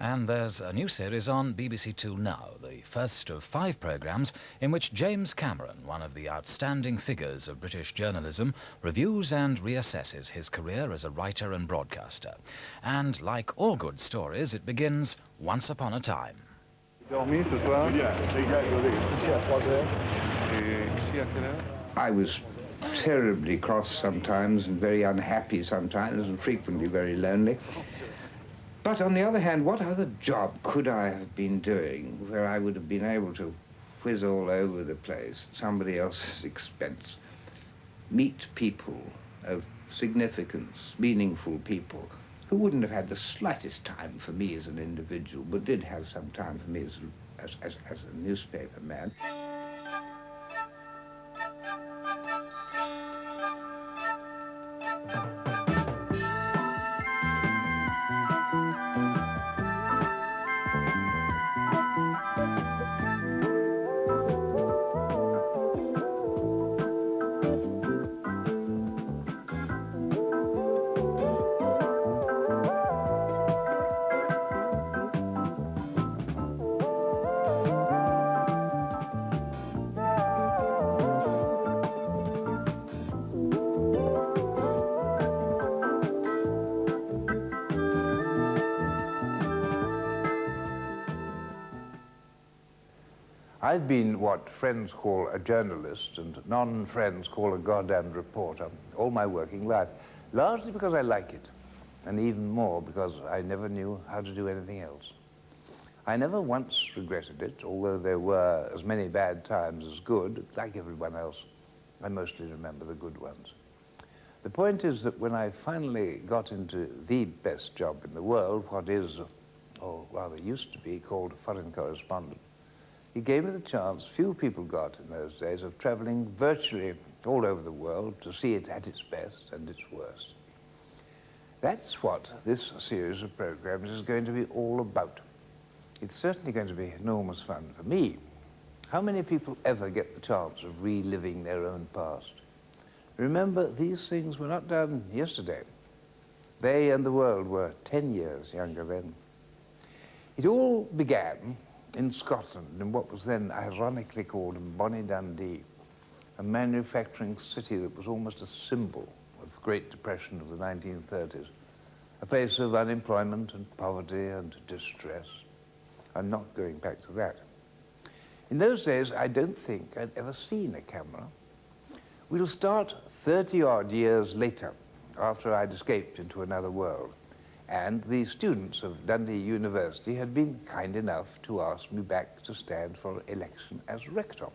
And there's a new series on BBC Two now, the first of 5 programmes in which James Cameron, one of the outstanding figures of British journalism, reviews and reassesses his career as a writer and broadcaster. And like all good stories, it begins once upon a time. I was terribly cross sometimes and very unhappy sometimes and frequently very lonely. But on the other hand, what other job could I have been doing where I would have been able to whiz all over the place at somebody else's expense, meet people of significance, meaningful people, who wouldn't have had the slightest time for me as an individual, but did have some time for me as a newspaper man. I've been what friends call a journalist and non-friends call a goddamned reporter all my working life, largely because I like it, and even more because I never knew how to do anything else. I never once regretted it, although there were as many bad times as good. Like everyone else, I mostly remember the good ones. The point is that when I finally got into the best job in the world, what is, or rather used to be, called foreign correspondent, it gave me the chance few people got in those days of traveling virtually all over the world to see it at its best and its worst. That's what this series of programs is going to be all about. It's certainly going to be enormous fun for me. How many people ever get the chance of reliving their own past? Remember, these things were not done yesterday. They and the world were 10 years younger then. It all began in Scotland, in what was then ironically called Bonnie Dundee, a manufacturing city that was almost a symbol of the Great Depression of the 1930s, a place of unemployment and poverty and distress. I'm not going back to that. In those days, I don't think I'd ever seen a camera. We'll start 30-odd years later, after I'd escaped into another world. And the students of Dundee University had been kind enough to ask me back to stand for election as rector.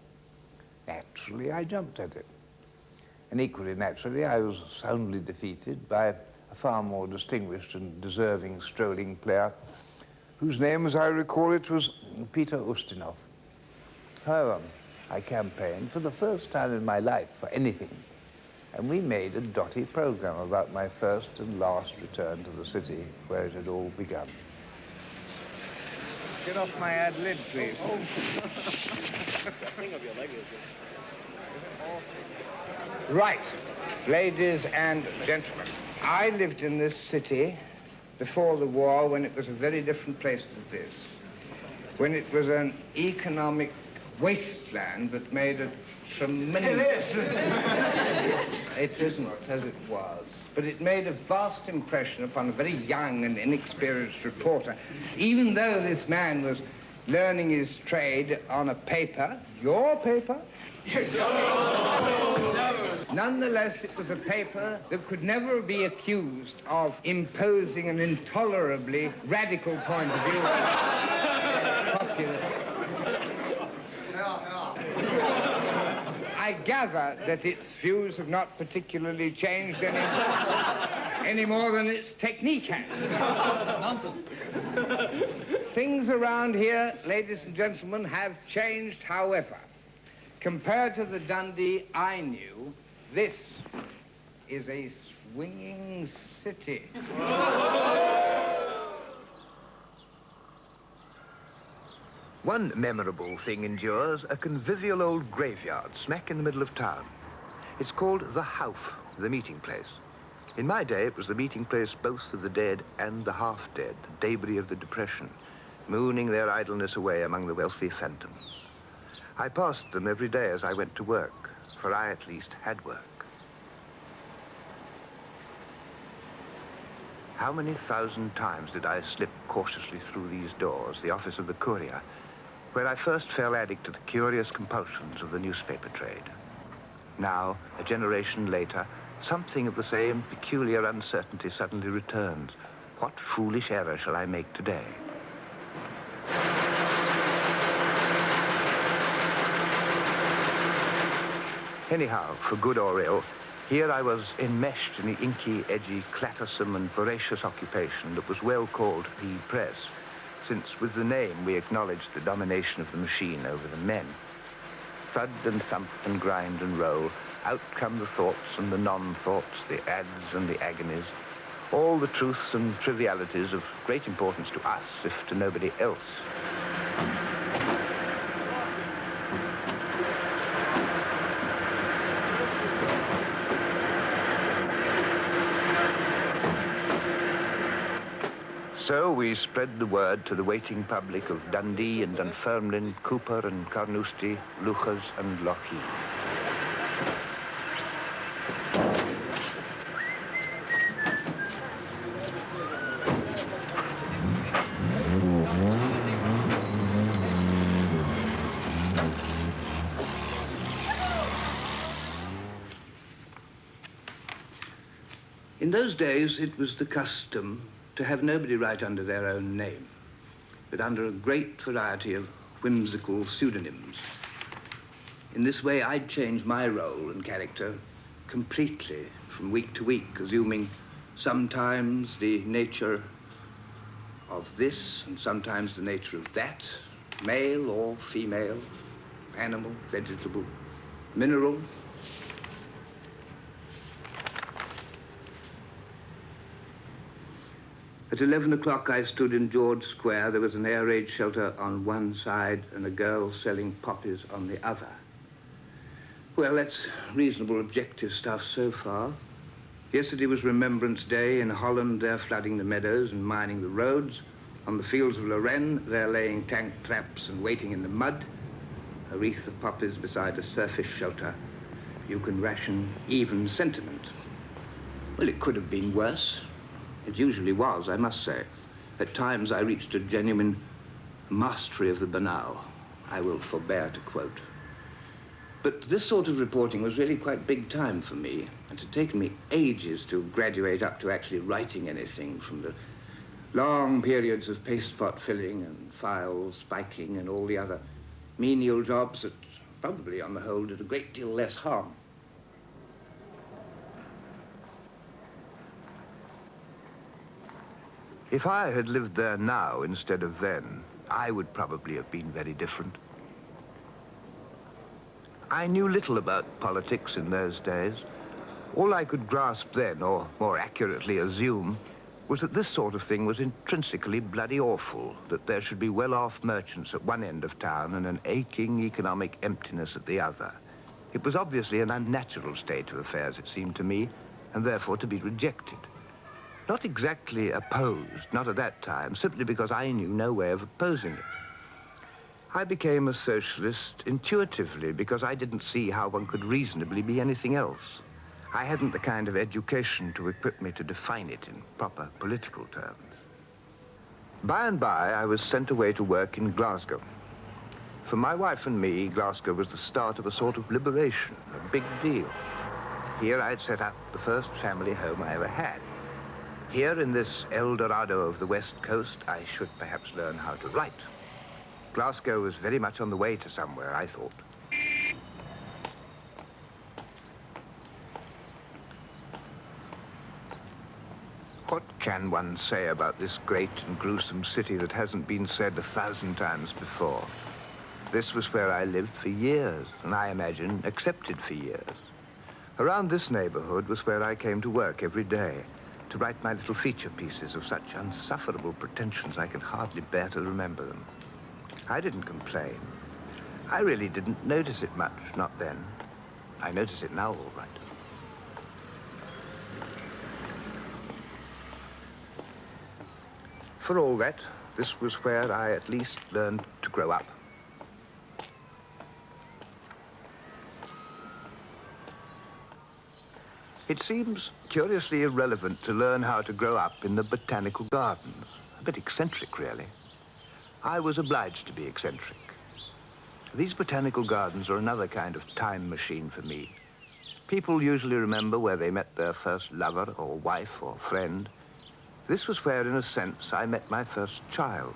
Naturally, I jumped at it. And equally naturally, I was soundly defeated by a far more distinguished and deserving strolling player, whose name, as I recall it, was Peter Ustinov. However, I campaigned for the first time in my life for anything, and we made a dotty program about my first and last return to the city where it had all begun. Get off my ad lib, please. Right, ladies and gentlemen, I lived in this city before the war when it was a very different place to this, when it was an economic wasteland that made a tremendous... It isn't as it was, but it made a vast impression upon a very young and inexperienced reporter, even though this man was learning his trade on a paper, your paper? Yes. Nonetheless, it was a paper that could never be accused of imposing an intolerably radical point of view. Popular. I gather that its views have not particularly changed any more than its technique has. Nonsense. Things around here, ladies and gentlemen, have changed, however. Compared to the Dundee I knew, this is a swinging city. One memorable thing endures, a convivial old graveyard smack in the middle of town. It's called the Howff, the meeting place. In my day, it was the meeting place both of the dead and the half-dead, the debris of the Depression, mooning their idleness away among the wealthy phantoms. I passed them every day as I went to work, for I at least had work. How many thousand times did I slip cautiously through these doors, the office of the Courier, where I first fell addict to the curious compulsions of the newspaper trade. Now, a generation later, something of the same peculiar uncertainty suddenly returns. What foolish error shall I make today? Anyhow, for good or ill, here I was enmeshed in the inky, edgy, clattersome and voracious occupation that was well called the press, since with the name we acknowledged the domination of the machine over the men. Thud and thump and grind and roll, out come the thoughts and the non-thoughts, the ads and the agonies, all the truths and trivialities of great importance to us, if to nobody else. So we spread the word to the waiting public of Dundee and Dunfermline, Cooper and Carnoustie, Luchas and Lochee. In those days, it was the custom to have nobody write under their own name, but under a great variety of whimsical pseudonyms. In this way, I'd change my role and character completely from week to week, assuming sometimes the nature of this and sometimes the nature of that, male or female, animal, vegetable, mineral. At 11 o'clock, I stood in George Square. There was an air raid shelter on one side and a girl selling poppies on the other. Well, that's reasonable objective stuff so far. Yesterday was Remembrance Day. In Holland, they're flooding the meadows and mining the roads. On the fields of Lorraine, they're laying tank traps and waiting in the mud. A wreath of poppies beside a surface shelter. You can ration even sentiment. Well, it could have been worse. It usually was, I must say. At times I reached a genuine mastery of the banal. I will forbear to quote. But this sort of reporting was really quite big time for me. It had taken me ages to graduate up to actually writing anything, from the long periods of paste pot filling and file spiking and all the other menial jobs that probably on the whole did a great deal less harm. If I had lived there now instead of then, I would probably have been very different. I knew little about politics in those days. All I could grasp then, or more accurately assume, was that this sort of thing was intrinsically bloody awful, that there should be well-off merchants at one end of town and an aching economic emptiness at the other. It was obviously an unnatural state of affairs, it seemed to me, and therefore to be rejected. Not exactly opposed, not at that time, simply because I knew no way of opposing it. I became a socialist intuitively because I didn't see how one could reasonably be anything else. I hadn't the kind of education to equip me to define it in proper political terms. By and by, I was sent away to work in Glasgow. For my wife and me, Glasgow was the start of a sort of liberation, a big deal. Here I'd set up the first family home I ever had. Here in this El Dorado of the West Coast, I should perhaps learn how to write. Glasgow was very much on the way to somewhere, I thought. What can one say about this great and gruesome city that hasn't been said 1,000 times before? This was where I lived for years, and I imagine accepted for years. Around this neighborhood was where I came to work every day, to write my little feature pieces of such unsufferable pretensions I can hardly bear to remember them. I didn't complain. I really didn't notice it much, not then. I notice it now, all right. For all that, this was where I at least learned to grow up. It seems curiously irrelevant to learn how to grow up in the botanical gardens. A bit eccentric, really. I was obliged to be eccentric. These botanical gardens are another kind of time machine for me. People usually remember where they met their first lover or wife or friend. This was where, in a sense, I met my first child.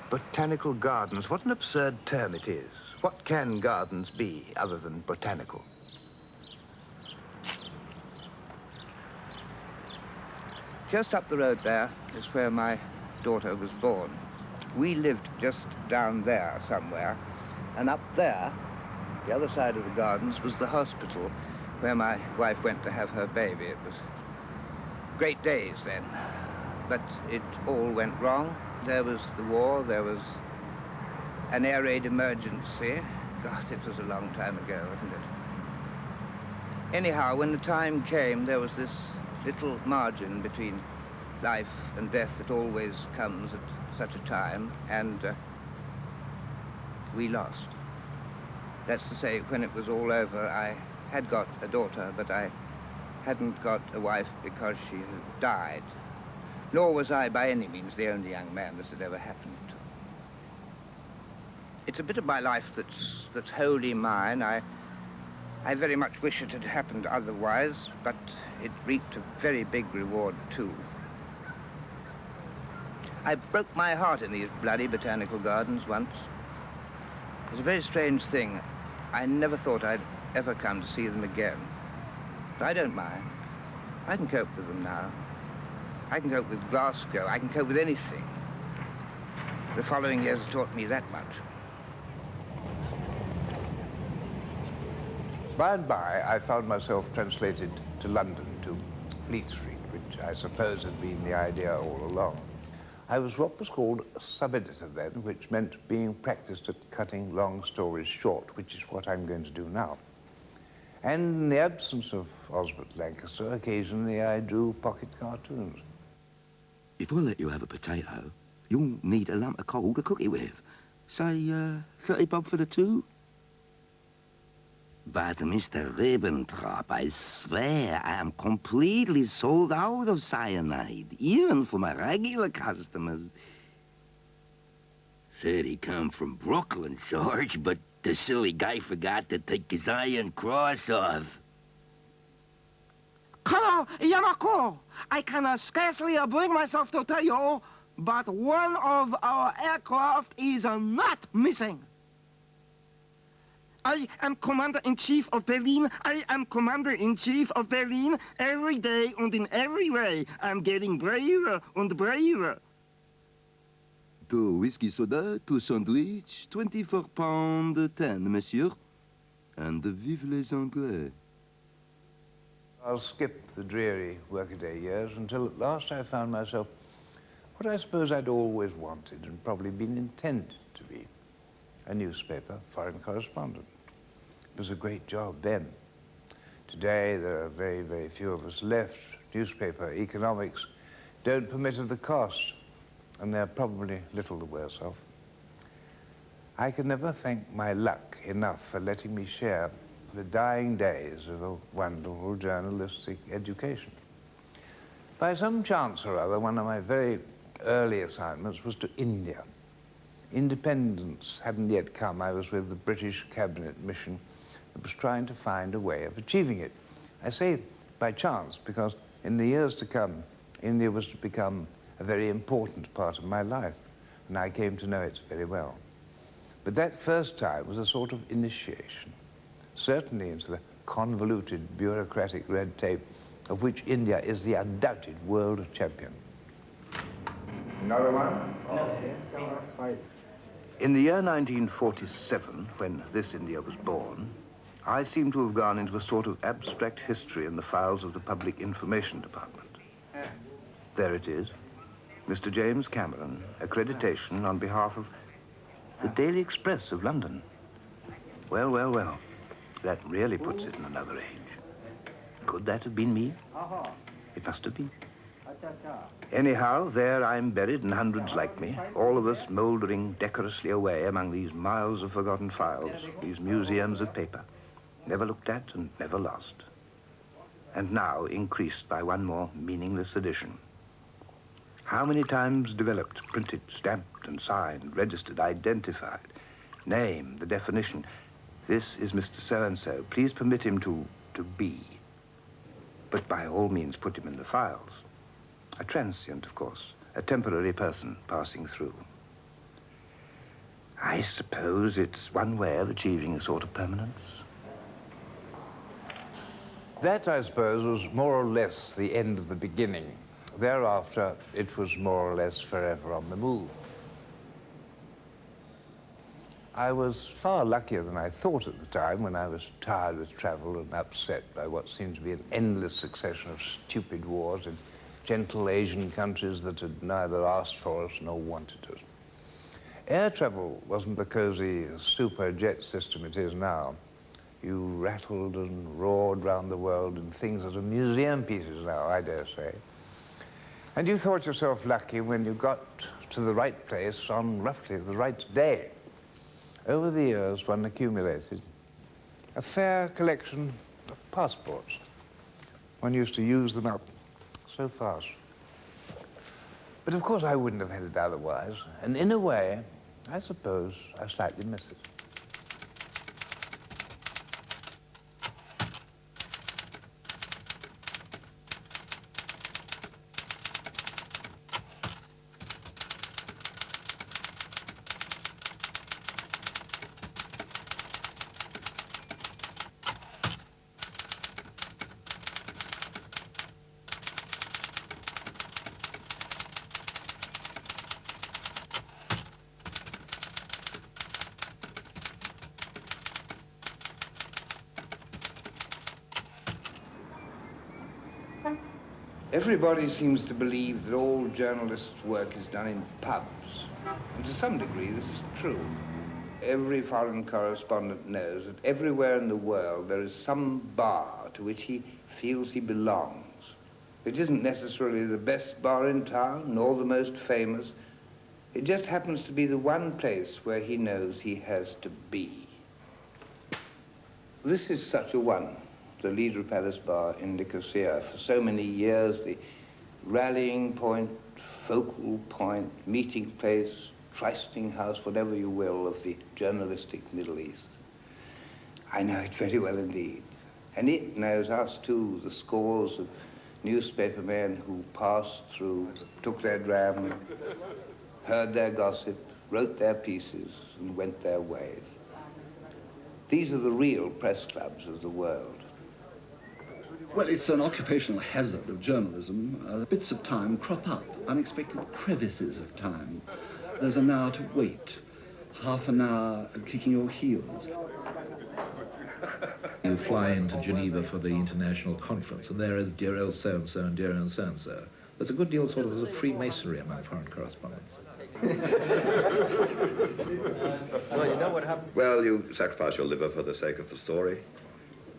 Botanical gardens, what an absurd term it is. What can gardens be other than botanical? Just up the road there is where my daughter was born. We lived just down there somewhere, and up there, the other side of the gardens, was the hospital where my wife went to have her baby. It was great days then, but it all went wrong. There was the war, there was an air raid emergency. God, it was a long time ago, wasn't it? Anyhow, when the time came, there was this little margin between life and death that always comes at such a time, and we lost. That's to say, when it was all over, I had got a daughter, but I hadn't got a wife because she had died. Nor was I by any means the only young man this had ever happened to. It's a bit of my life that's wholly mine. I very much wish it had happened otherwise, but it reaped a very big reward, too. I broke my heart in these bloody botanical gardens once. It was a very strange thing. I never thought I'd ever come to see them again. But I don't mind. I can cope with them now. I can cope with Glasgow. I can cope with anything. The following years have taught me that much. By and by, I found myself translated to London, to Fleet Street, which I suppose had been the idea all along. I was what was called a sub-editor then, which meant being practiced at cutting long stories short, which is what I'm going to do now. And in the absence of Osbert Lancaster, occasionally I drew pocket cartoons. If I let you have a potato, you'll need a lump of coal to cook it with. Say, 30 bob for the two? But, Mr. Ribbentrop, I swear I am completely sold out of cyanide, even for my regular customers. Said he come from Brooklyn, Sarge, but the silly guy forgot to take his iron cross off. Colonel Yamako, I can scarcely bring myself to tell you, but one of our aircraft is not missing. I am Commander-in-Chief of Berlin. I am Commander-in-Chief of Berlin every day and in every way. I'm getting braver and braver. 2 whiskey soda, 2 sandwich, 24 pound 10, monsieur. And vive les Anglais. I'll skip the dreary workaday years until at last I found myself what I suppose I'd always wanted and probably been intended to be, a newspaper foreign correspondent. It was a great job then. Today, there are very, very few of us left. Newspaper economics don't permit of the cost, and they're probably little the worse off. I can never thank my luck enough for letting me share the dying days of a wonderful journalistic education. By some chance or other, one of my very early assignments was to India. Independence hadn't yet come. I was with the British cabinet mission that was trying to find a way of achieving it. I say by chance because in the years to come, India was to become a very important part of my life, and I came to know it very well. But that first time was a sort of initiation, certainly into the convoluted bureaucratic red tape of which India is the undoubted world champion. Another one? No. In the year 1947, when this India was born, I seem to have gone into a sort of abstract history in the files of the Public Information Department. There it is, Mr. James Cameron, accreditation on behalf of the Daily Express of London. Well, well, well, that really puts it in another age. Could that have been me? It must have been. Anyhow, there I'm buried and hundreds like me, all of us mouldering decorously away among these miles of forgotten files, these museums of paper, never looked at and never lost. And now increased by one more meaningless addition. How many times developed, printed, stamped and signed, registered, identified, name, the definition. This is Mr. So-and-so. Please permit him to be. But by all means put him in the files. A transient, of course, a temporary person passing through. I suppose it's one way of achieving a sort of permanence. That, I suppose, was more or less the end of the beginning. Thereafter, it was more or less forever on the move. I was far luckier than I thought at the time when I was tired with travel and upset by what seemed to be an endless succession of stupid wars in gentle Asian countries that had neither asked for us nor wanted us. Air travel wasn't the cozy super jet system it is now. You rattled and roared round the world in things that are museum pieces now, I dare say. And you thought yourself lucky when you got to the right place on roughly the right day. Over the years, one accumulated a fair collection of passports. One used to use them up so fast. But of course, I wouldn't have had it otherwise. And in a way, I suppose I slightly miss it. Everybody seems to believe that all journalists' work is done in pubs. And to some degree, this is true. Every foreign correspondent knows that everywhere in the world there is some bar to which he feels he belongs. It isn't necessarily the best bar in town, nor the most famous. It just happens to be the one place where he knows he has to be. This is such a one. The Leader Palace Bar in Nicosia. For so many years, the rallying point, focal point, meeting place, trysting house, whatever you will, of the journalistic Middle East. I know it very well indeed. And it knows us too, the scores of newspaper men who passed through, took their dram, heard their gossip, wrote their pieces, and went their ways. These are the real press clubs of the world. Well, it's an occupational hazard of journalism. Bits of time crop up, unexpected crevices of time. There's an hour to wait, half an hour kicking your heels. You fly into Geneva for the international conference, and there is dear old so-and-so and dear old so-and-so. There's a good deal sort of as a Freemasonry among foreign correspondents. Well, you know what happened? Well, you sacrifice your liver for the sake of the story.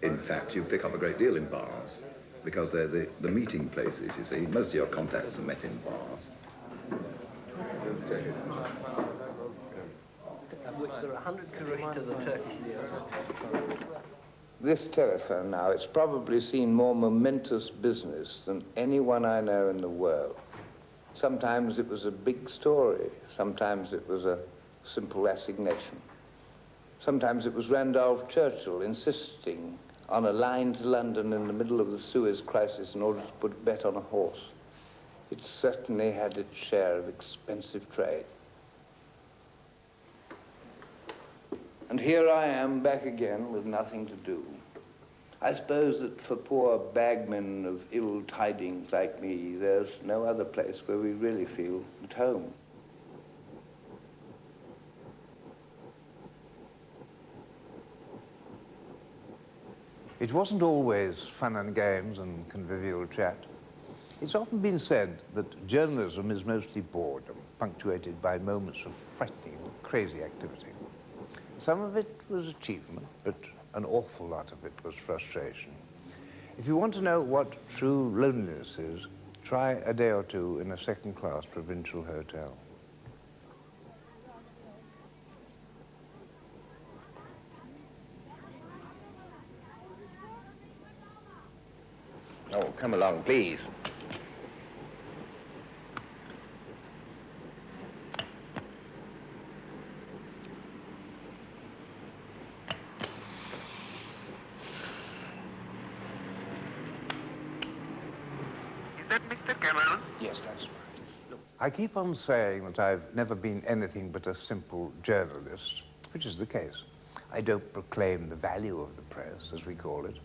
In fact, you pick up a great deal in bars, because they're the meeting places, you see. Most of your contacts are met in bars. Which there are 100 kurush to the Turkish lira. This telephone now, it's probably seen more momentous business than anyone I know in the world. Sometimes it was a big story. Sometimes it was a simple assignation. Sometimes it was Randolph Churchill insisting on a line to London in the middle of the Suez crisis in order to put a bet on a horse. It certainly had its share of expensive trade. And here I am back again with nothing to do. I suppose that for poor bagmen of ill tidings like me, there's no other place where we really feel at home. It wasn't always fun and games and convivial chat. It's often been said that journalism is mostly boredom, punctuated by moments of frightening, crazy activity. Some of it was achievement, but an awful lot of it was frustration. If you want to know what true loneliness is, try a day or two in a second-class provincial hotel. Oh, come along, please. Is that Mr. Cameron? Yes, that's right. I keep on saying that I've never been anything but a simple journalist, which is the case. I don't proclaim the value of the press, as we call it,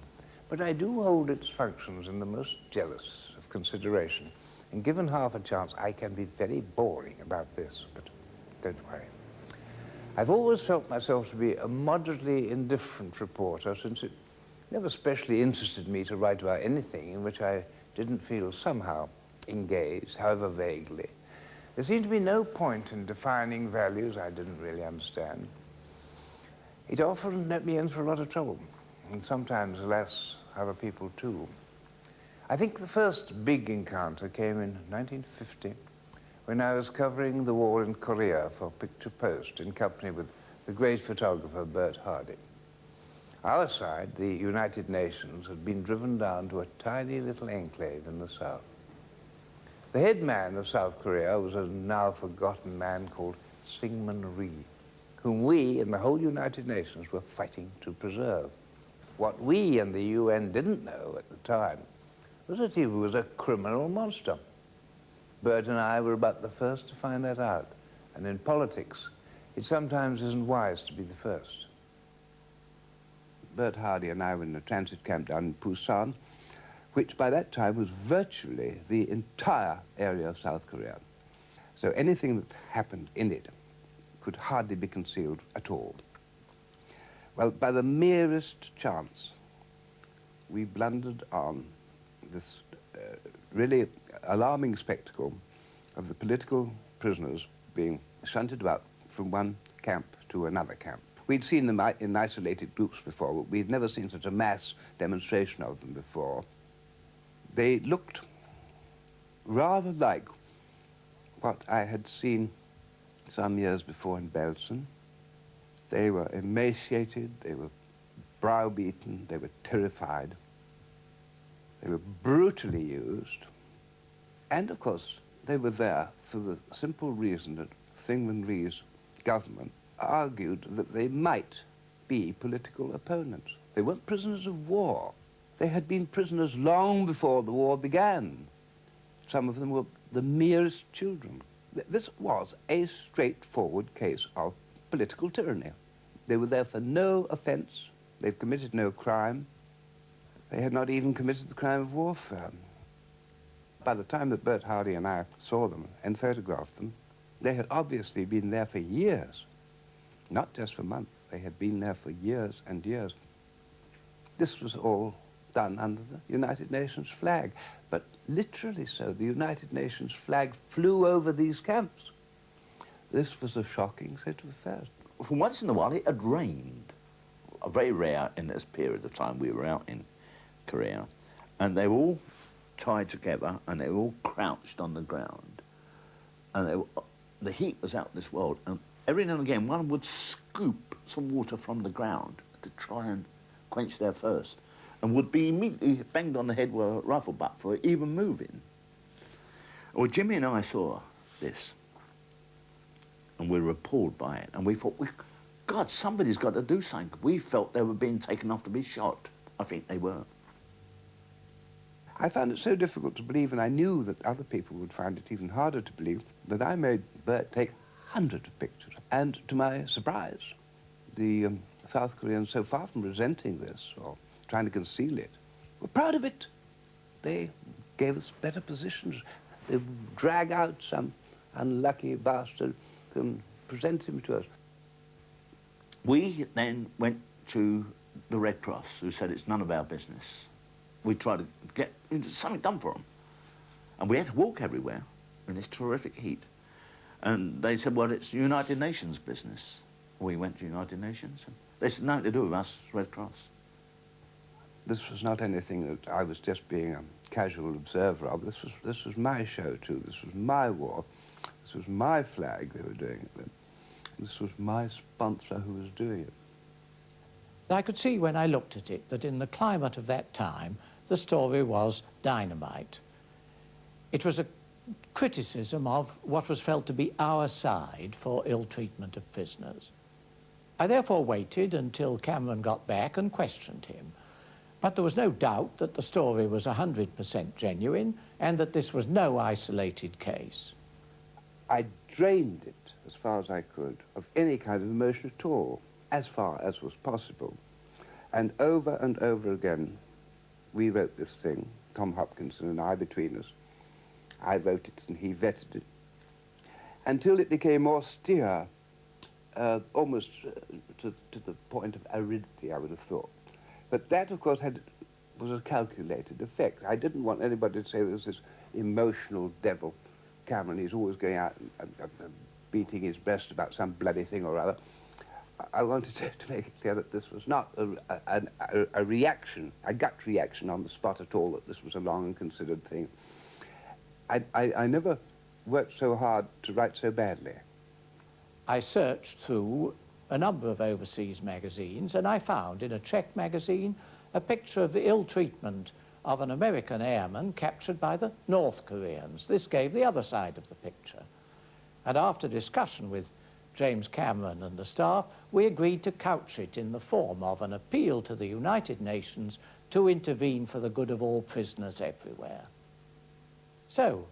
but I do hold its functions in the most jealous of consideration. And given half a chance, I can be very boring about this, but don't worry. I've always felt myself to be a moderately indifferent reporter, since it never specially interested me to write about anything in which I didn't feel somehow engaged, however vaguely. There seemed to be no point in defining values I didn't really understand. It often let me in for a lot of trouble, and sometimes, alas, other people too. I think the first big encounter came in 1950, when I was covering the war in Korea for Picture Post in company with the great photographer Bert Hardy. Our side, the United Nations, had been driven down to a tiny little enclave in the south. The head man of South Korea was a now forgotten man called Syngman Rhee, whom we and the whole United Nations were fighting to preserve. What we and the UN didn't know at the time was that he was a criminal monster. Bert and I were about the first to find that out, and in politics, it sometimes isn't wise to be the first. Bert Hardy and I were in a transit camp down in Busan, which by that time was virtually the entire area of South Korea. So anything that happened in it could hardly be concealed at all. Well, by the merest chance, we blundered on this really alarming spectacle of the political prisoners being shunted about from one camp to another camp. We'd seen them in isolated groups before, but we'd never seen such a mass demonstration of them before. They looked rather like what I had seen some years before in Belsen. They were emaciated, they were browbeaten, they were terrified. They were brutally used. And, of course, they were there for the simple reason that Syngman Rhee's government argued that they might be political opponents. They weren't prisoners of war. They had been prisoners long before the war began. Some of them were the merest children. This was a straightforward case of political tyranny. They were there for no offense. They'd committed no crime. They had not even committed the crime of warfare. By the time that Bert Hardy and I saw them and photographed them, they had obviously been there for years. Not just for months. They had been there for years and years. This was all done under the United Nations flag, but literally so. The United Nations flag flew over these camps. This was a shocking set of affairs. For once in a while, it had rained. Very rare in this period of time we were out in Korea. And they were all tied together, and they were all crouched on the ground. And the heat was out of this world. And every now and again, one would scoop some water from the ground to try and quench their thirst, and would be immediately banged on the head with a rifle butt for even moving. Well, Jimmy and I saw this, and we were appalled by it, and we thought, God, somebody's got to do something. We felt they were being taken off to be shot. I think they were. I found it so difficult to believe, and I knew that other people would find it even harder to believe, that I made Bert take hundreds of pictures. And to my surprise, the South Koreans, so far from resenting this or trying to conceal it, were proud of it. They gave us better positions. They would drag out some unlucky bastard and present him to us. We then went to the Red Cross, who said it's none of our business. We tried to get something done for them. And we had to walk everywhere in this terrific heat. And they said, well, it's the United Nations business. We went to United Nations, and they said, nothing to do with us, Red Cross. This was not anything that I was just being casual observer of. This was my show too. This was my war. This was my flag they were doing it with. This was my sponsor who was doing it. I could see when I looked at it that in the climate of that time, the story was dynamite. It was a criticism of what was felt to be our side for ill treatment of prisoners. I therefore waited until Cameron got back and questioned him. But there was no doubt that the story was 100% genuine and that this was no isolated case. I drained it as far as I could of any kind of emotion at all, as far as was possible. And over again, we wrote this thing, Tom Hopkinson and I between us. I wrote it and he vetted it, until it became austere, almost to the point of aridity, I would have thought. But that, of course, was a calculated effect. I didn't want anybody to say there's this emotional devil, Cameron, he's always going out and beating his breast about some bloody thing or other. I wanted to make it clear that this was not a reaction, a gut reaction on the spot at all, that this was a long and considered thing. I never worked so hard to write so badly. I searched through a number of overseas magazines and I found in a Czech magazine a picture of the ill treatment of an American airman captured by the North Koreans. This gave the other side of the picture. And after discussion with James Cameron and the staff, we agreed to couch it in the form of an appeal to the United Nations to intervene for the good of all prisoners everywhere. So,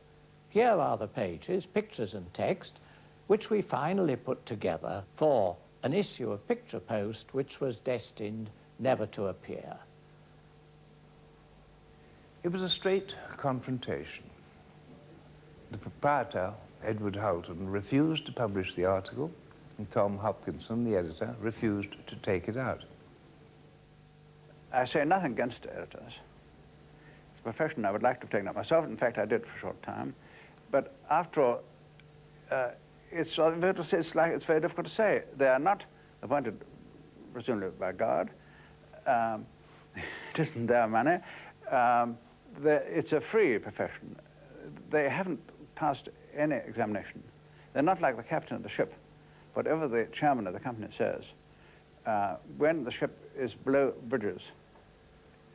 here are the pages, pictures and text, which we finally put together for an issue of Picture Post which was destined never to appear. It was a straight confrontation. The proprietor, Edward Hulton, refused to publish the article, and Tom Hopkinson, the editor, refused to take it out. I say nothing against editors. It's a profession I would like to have taken up myself. In fact, I did for a short time. But after all, it's very difficult to say. They are not appointed, presumably by God. It isn't their money. It's a free profession. They haven't passed any examination. They're not like the captain of the ship. Whatever the chairman of the company says, when the ship is below bridges,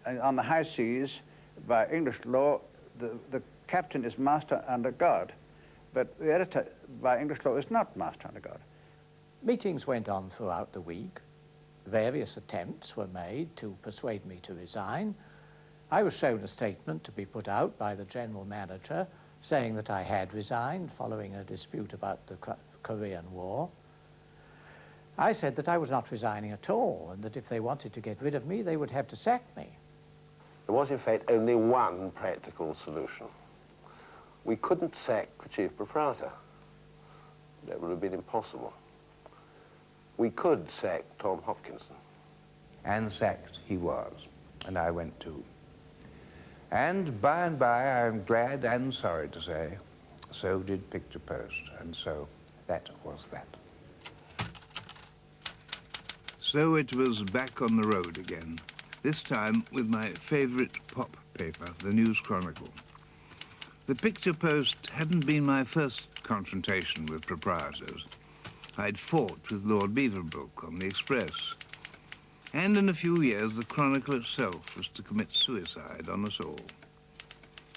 and on the high seas, by English law, the captain is master under God. But the editor, by English law, is not master under God. Meetings went on throughout the week. Various attempts were made to persuade me to resign. I was shown a statement to be put out by the general manager saying that I had resigned following a dispute about the Korean War. I said that I was not resigning at all and that if they wanted to get rid of me, they would have to sack me. There was, in fact, only one practical solution. We couldn't sack the chief proprietor. That would have been impossible. We could sack Tom Hopkinson. And sacked he was, and I went too. And by, I'm glad and sorry to say, so did Picture Post, and so that was that. So it was back on the road again, this time with my favorite pop paper, the News Chronicle. The Picture Post hadn't been my first confrontation with proprietors. I'd fought with Lord Beaverbrook on the Express. And in a few years, the Chronicle itself was to commit suicide on us all.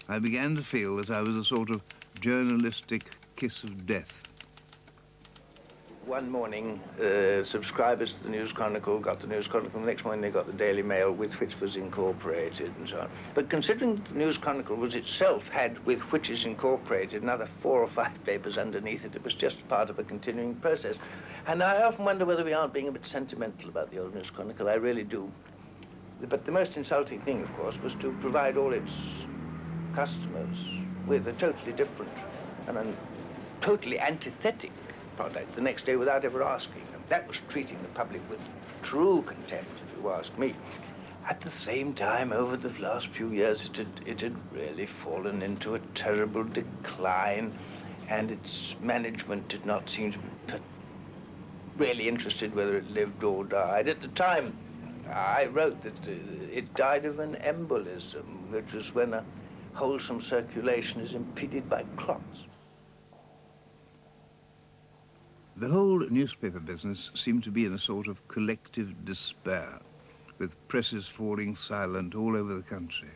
I began to feel that I was a sort of journalistic kiss of death. One morning, subscribers to the News Chronicle got the News Chronicle. The next morning, they got the Daily Mail, with which was incorporated and so on. But considering the News Chronicle was itself had, with which is incorporated, another 4 or 5 papers underneath it, it was just part of a continuing process. And I often wonder whether we aren't being a bit sentimental about the old News Chronicle. I really do. But the most insulting thing, of course, was to provide all its customers with a totally different and a totally antithetic product the next day without ever asking them. That was treating the public with true contempt, if you ask me. At the same time, over the last few years, it had really fallen into a terrible decline, and its management did not seem to be really interested whether it lived or died. At the time, I wrote that it died of an embolism, which was when wholesome circulation is impeded by clots. The whole newspaper business seemed to be in a sort of collective despair, with presses falling silent all over the country.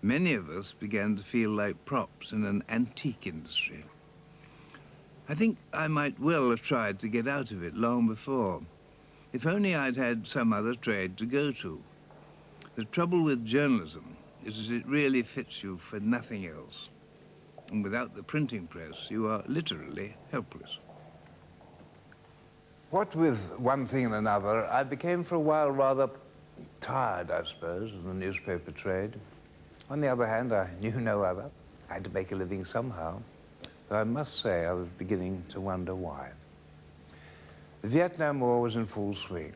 Many of us began to feel like props in an antique industry. I think I might well have tried to get out of it long before, if only I'd had some other trade to go to. The trouble with journalism is that it really fits you for nothing else. And without the printing press, you are literally helpless. What with one thing and another, I became for a while rather tired, I suppose, of the newspaper trade. On the other hand, I knew no other. I had to make a living somehow. Though I must say I was beginning to wonder why. The Vietnam War was in full swing.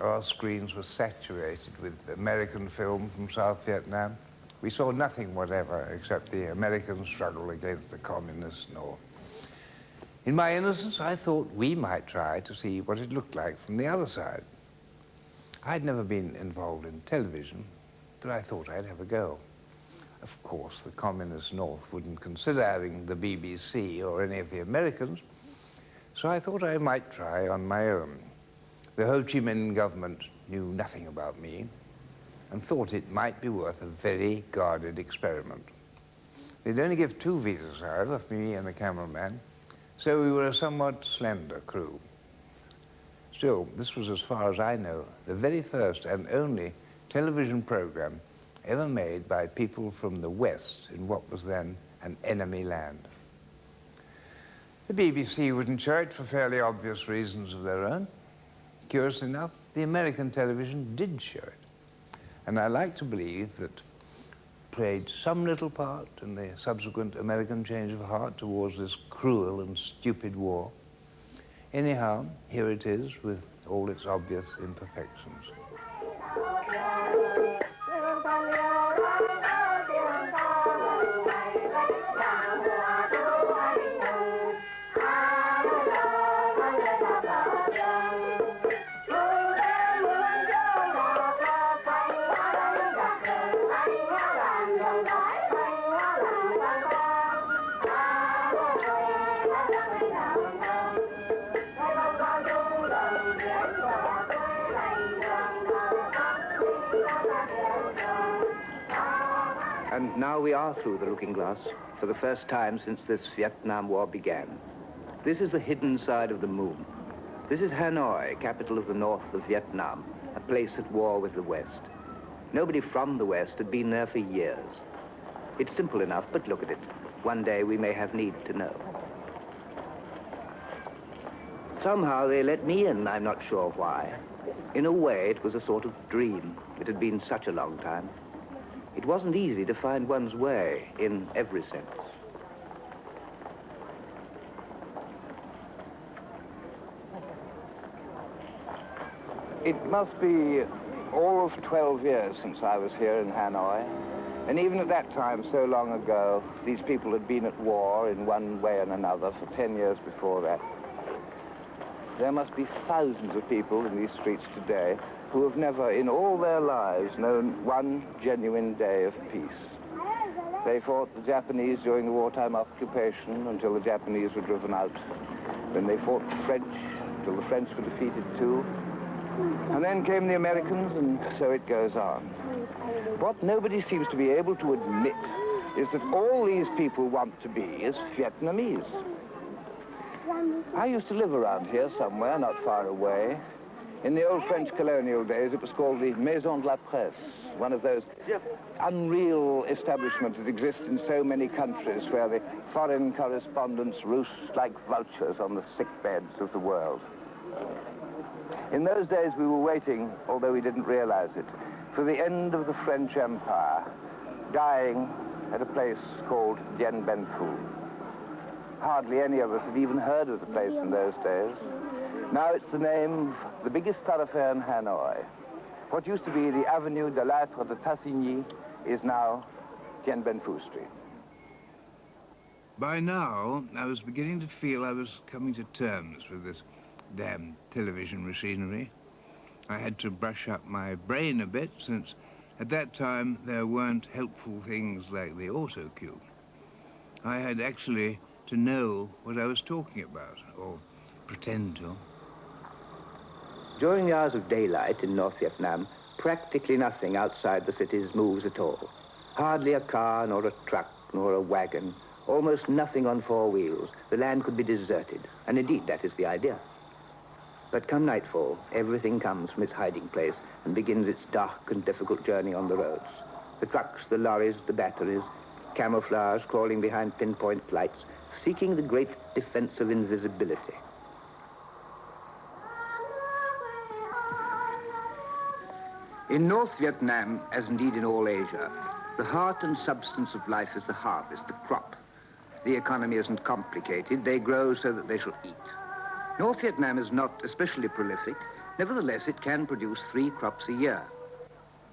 Our screens were saturated with American film from South Vietnam. We saw nothing whatever except the American struggle against the communist North. In my innocence, I thought we might try to see what it looked like from the other side. I'd never been involved in television, but I thought I'd have a go. Of course, the communist North wouldn't consider having the BBC or any of the Americans, so I thought I might try on my own. The Ho Chi Minh government knew nothing about me and thought it might be worth a very guarded experiment. They'd only give 2 visas, however, for me and the cameraman, so we were a somewhat slender crew. Still, this was, as far as I know, the very first and only television program ever made by people from the West in what was then an enemy land. The BBC wouldn't show it for fairly obvious reasons of their own. Curiously enough, the American television did show it. And I like to believe that played some little part in the subsequent American change of heart towards this cruel and stupid war. Anyhow, here it is with all its obvious imperfections. And now we are through the looking glass for the first time since this Vietnam War began. This is the hidden side of the moon. This is Hanoi, capital of the north of Vietnam, a place at war with the West. Nobody from the West had been there for years. It's simple enough, but look at it. One day we may have need to know. Somehow they let me in, I'm not sure why. In a way, it was a sort of dream. It had been such a long time. It wasn't easy to find one's way in every sense. It must be all of 12 years since I was here in Hanoi. And even at that time, so long ago, these people had been at war in one way and another for 10 years before that. There must be thousands of people in these streets today who have never in all their lives known one genuine day of peace. They fought the Japanese during the wartime occupation until the Japanese were driven out. Then they fought the French until the French were defeated too. And then came the Americans, and so it goes on. What nobody seems to be able to admit is that all these people want to be is Vietnamese. I used to live around here somewhere, not far away. In the old French colonial days, it was called the Maison de la Presse, one of those unreal establishments that exist in so many countries where the foreign correspondents roost like vultures on the sick beds of the world. In those days, we were waiting, although we didn't realize it, for the end of the French Empire, dying at a place called Dien Bien Phu. Hardly any of us had even heard of the place in those days. Now it's the name of the biggest thoroughfare in Hanoi. What used to be the Avenue de l'Être de Tassigny is now Dien Bien Phu Street. By now, I was beginning to feel I was coming to terms with this damn television machinery. I had to brush up my brain a bit, since At that time, there weren't helpful things like the autocue. I had actually to know what I was talking about, or pretend to. During the hours of daylight in North Vietnam, practically nothing outside the cities moves at all. Hardly a car, nor a truck, nor a wagon, almost nothing on four wheels. The land could be deserted, and indeed that is the idea. But come nightfall, everything comes from its hiding place and begins its dark and difficult journey on the roads. The trucks, the lorries, the batteries, camouflage crawling behind pinpoint lights, seeking the great defense of invisibility. In North Vietnam, as indeed in all Asia, the heart and substance of life is the harvest, the crop. The economy isn't complicated. They grow so that they shall eat. North Vietnam is not especially prolific. Nevertheless, it can produce 3 crops a year.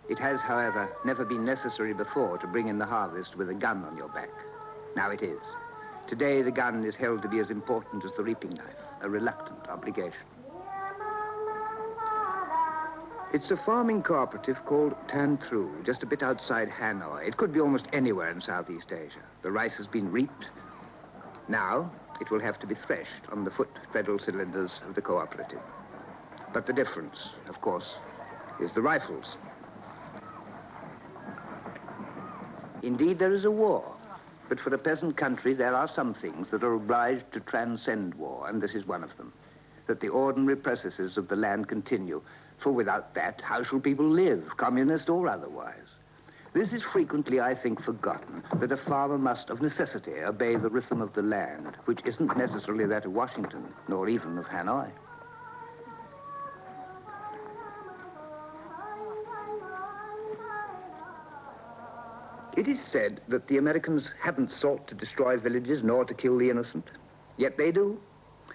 It has, however, never been necessary before to bring in the harvest with a gun on your back. Now it is. Today, the gun is held to be as important as the reaping knife, a reluctant obligation. It's a farming cooperative called Tan Tru, just a bit outside Hanoi. It could be almost anywhere in Southeast Asia. The rice has been reaped. Now, it will have to be threshed on the foot treadle cylinders of the cooperative. But the difference, of course, is the rifles. Indeed, there is a war. But for a peasant country, there are some things that are obliged to transcend war, and this is one of them. That the ordinary processes of the land continue. For without that, how shall people live, communist or otherwise? This is frequently, I think, forgotten, that a farmer must, of necessity, obey the rhythm of the land, which isn't necessarily that of Washington, nor even of Hanoi. It is said that the Americans haven't sought to destroy villages nor to kill the innocent. Yet they do.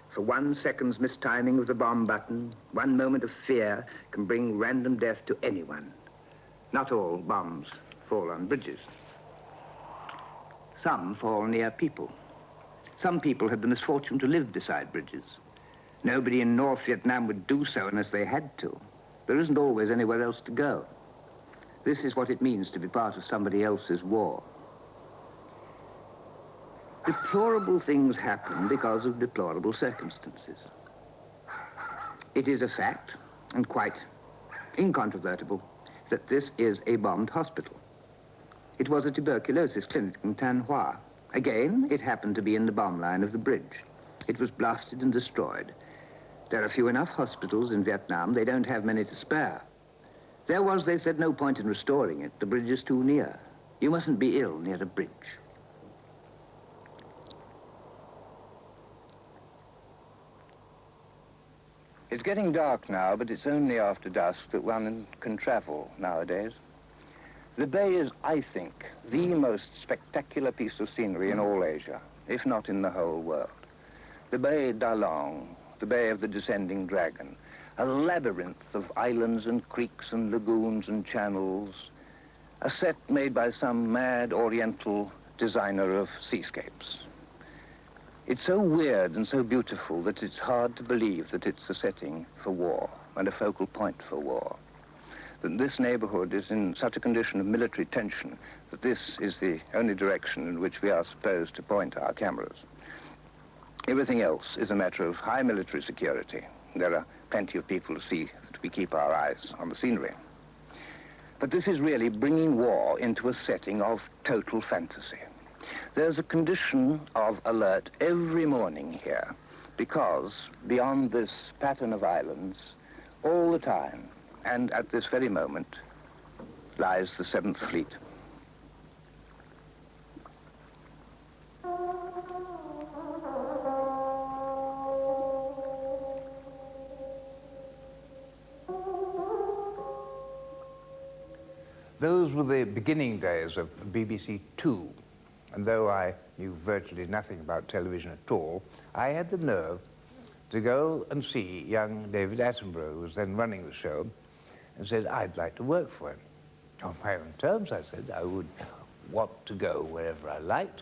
For 1 second's mistiming of the bomb button, 1 moment of fear can bring random death to anyone. Not all bombs fall on bridges. Some fall near people. Some people had the misfortune to live beside bridges. Nobody in North Vietnam would do so unless they had to. There isn't always anywhere else to go. This is what it means to be part of somebody else's war. Deplorable things happen because of deplorable circumstances. It is a fact, and quite incontrovertible, that this is a bombed hospital. It was a tuberculosis clinic in Tan Hoa. Again, it happened to be in the bomb line of the bridge. It was blasted and destroyed. There are few enough hospitals in Vietnam. They don't have many to spare. There was, they said, no point in restoring it. The bridge is too near. You mustn't be ill near a bridge. It's getting dark now, but it's only after dusk that one can travel nowadays. The bay is, I think, the most spectacular piece of scenery in all Asia, if not in the whole world. The Bay d'Along, the Bay of the Descending Dragon, a labyrinth of islands and creeks and lagoons and channels, a set made by some mad oriental designer of seascapes. It's so weird and so beautiful that it's hard to believe that it's a setting for war and a focal point for war. That this neighborhood is in such a condition of military tension that this is the only direction in which we are supposed to point our cameras. Everything else is a matter of high military security. There are plenty of people to see that we keep our eyes on the scenery. But this is really bringing war into a setting of total fantasy. There's a condition of alert every morning here because beyond this pattern of islands, all the time, and at this very moment, lies the 7th Fleet. Those were the beginning days of BBC Two, and though I knew virtually nothing about television at all, I had the nerve to go and see young David Attenborough, who was then running the show, and said, I'd like to work for him. On my own terms, I said, I would want to go wherever I liked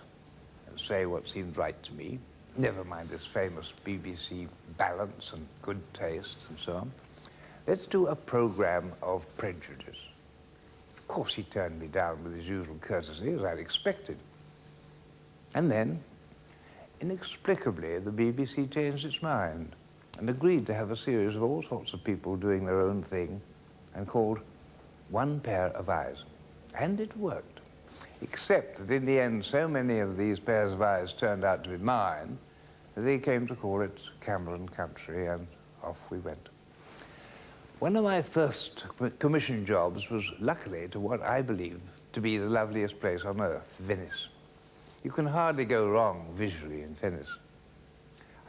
and say what seemed right to me, never mind this famous BBC balance and good taste and so on. Let's do a program of prejudice. course, he turned me down with his usual courtesy, as I'd expected. And then, inexplicably, the BBC changed its mind and agreed to have a series of all sorts of people doing their own thing and called One Pair of Eyes. And it worked, except that in the end, so many of these pairs of eyes turned out to be mine that they came to call it Cameron Country, and off we went. One of my first commission jobs was, luckily, to what I believe to be the loveliest place on earth, Venice. You can hardly go wrong visually in Venice.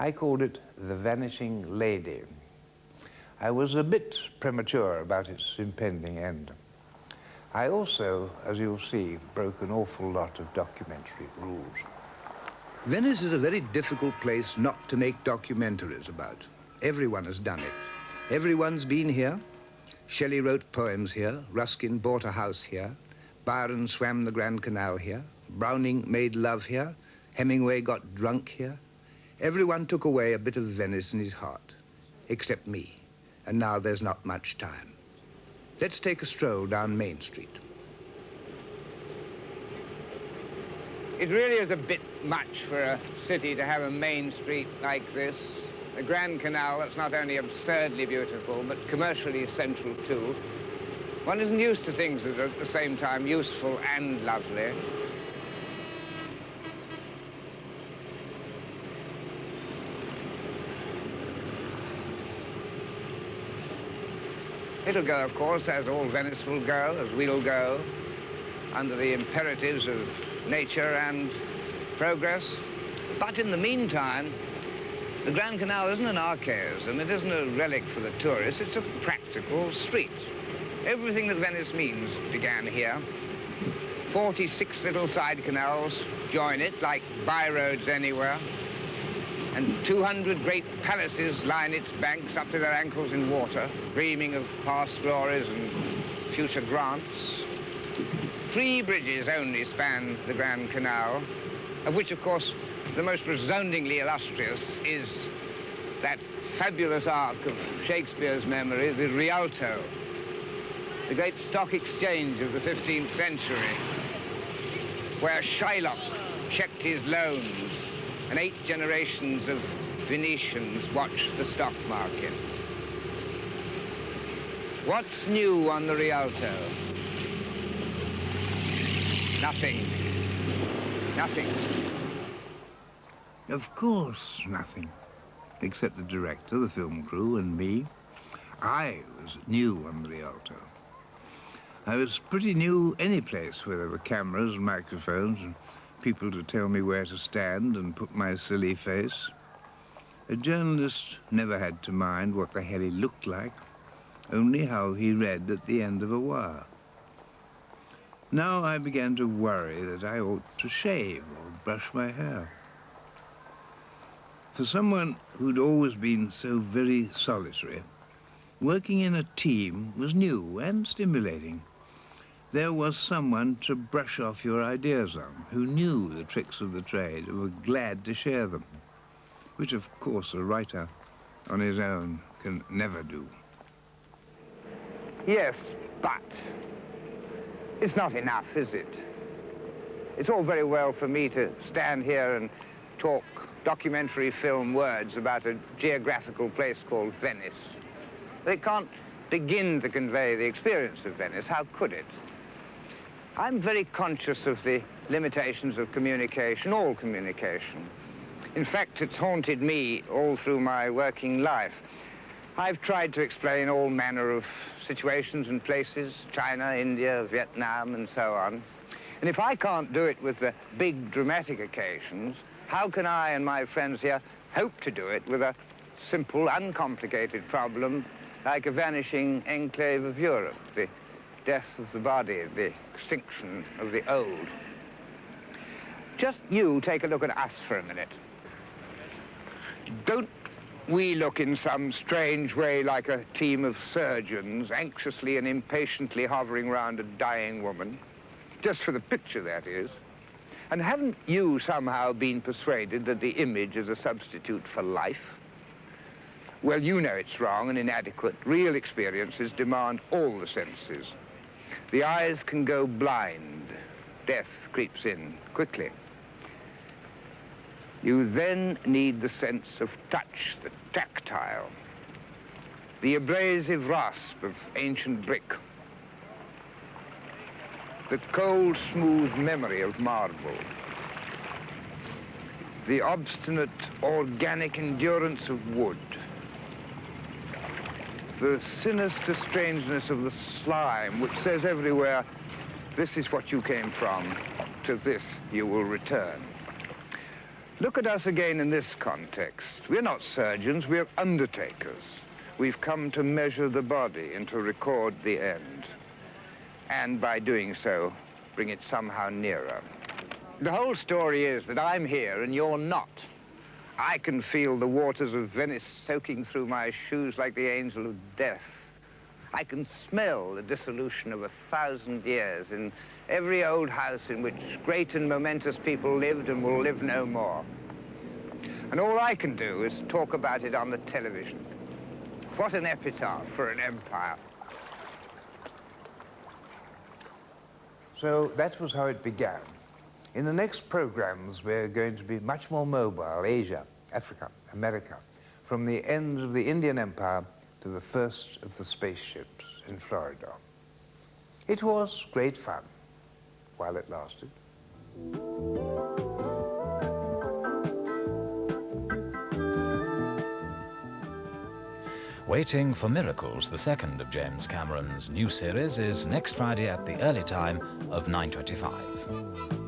I called it The Vanishing Lady. I was a bit premature about its impending end. I also, as you'll see, broke an awful lot of documentary rules. Venice is a very difficult place not to make documentaries about. Everyone has done it. Everyone's been here. Shelley wrote poems here. Ruskin bought a house here. Byron swam the Grand Canal here. Browning made love here. Hemingway got drunk here. Everyone took away a bit of Venice in his heart, except me. And now there's not much time. Let's take a stroll down Main Street. It really is a bit much for a city to have a main street like this. The Grand Canal, that's not only absurdly beautiful, but commercially essential too. One isn't used to things that are at the same time useful and lovely. It'll go, of course, as all Venice will go, as we'll go, under the imperatives of nature and progress. But in the meantime, the Grand Canal isn't an archaism, it isn't a relic for the tourist, it's a practical street. Everything that Venice means began here. 46 little side canals join it, like byroads anywhere. And 200 great palaces line its banks up to their ankles in water, dreaming of past glories and future grants. 3 bridges only span the Grand Canal, of which, of course, the most resoundingly illustrious is that fabulous arc of Shakespeare's memory, the Rialto, the great stock exchange of the 15th century, where Shylock checked his loans and 8 generations of Venetians watched the stock market. What's new on the Rialto? Nothing. Nothing. Of course, nothing. Except the director, the film crew, and me. I was new on the Rialto. I was pretty new any place where there were cameras and microphones and people to tell me where to stand and put my silly face. A journalist never had to mind what the hell he looked like, only how he read at the end of a wire. Now I began to worry that I ought to shave or brush my hair. For someone who'd always been so very solitary, working in a team was new and stimulating. There was someone to brush off your ideas on, who knew the tricks of the trade and were glad to share them, which of course a writer on his own can never do. Yes, but it's not enough, is it? It's all very well for me to stand here and talk documentary film words about a geographical place called Venice. They can't begin to convey the experience of Venice. How could it? I'm very conscious of the limitations of communication, all communication. In fact, it's haunted me all through my working life. I've tried to explain all manner of situations and places, China, India, Vietnam, and so on. And if I can't do it with the big dramatic occasions, how can I and my friends here hope to do it with a simple, uncomplicated problem like a vanishing enclave of Europe, the death of the body, the extinction of the old? Just you take a look at us for a minute. Don't we look in some strange way like a team of surgeons anxiously and impatiently hovering around a dying woman? Just for the picture, that is. And haven't you somehow been persuaded that the image is a substitute for life? Well, you know it's wrong and inadequate. Real experiences demand all the senses. The eyes can go blind. Death creeps in quickly. You then need the sense of touch, the tactile, the abrasive rasp of ancient brick, the cold, smooth memory of marble, the obstinate, organic endurance of wood, the sinister strangeness of the slime, which says everywhere, this is what you came from, to this you will return. Look at us again in this context. We're not surgeons, we're undertakers. We've come to measure the body and to record the end. And by doing so, bring it somehow nearer. The whole story is that I'm here and you're not. I can feel the waters of Venice soaking through my shoes like the angel of death. I can smell the dissolution of 1,000 years in every old house in which great and momentous people lived and will live no more. And all I can do is talk about it on the television. What an epitaph for an empire. So that was how it began. In the next programs, we're going to be much more mobile, Asia, Africa, America, from the end of the Indian Empire to the first of the spaceships in Florida. It was great fun while it lasted. Waiting for Miracles, the second of James Cameron's new series, is next Friday at the early time of 9:25.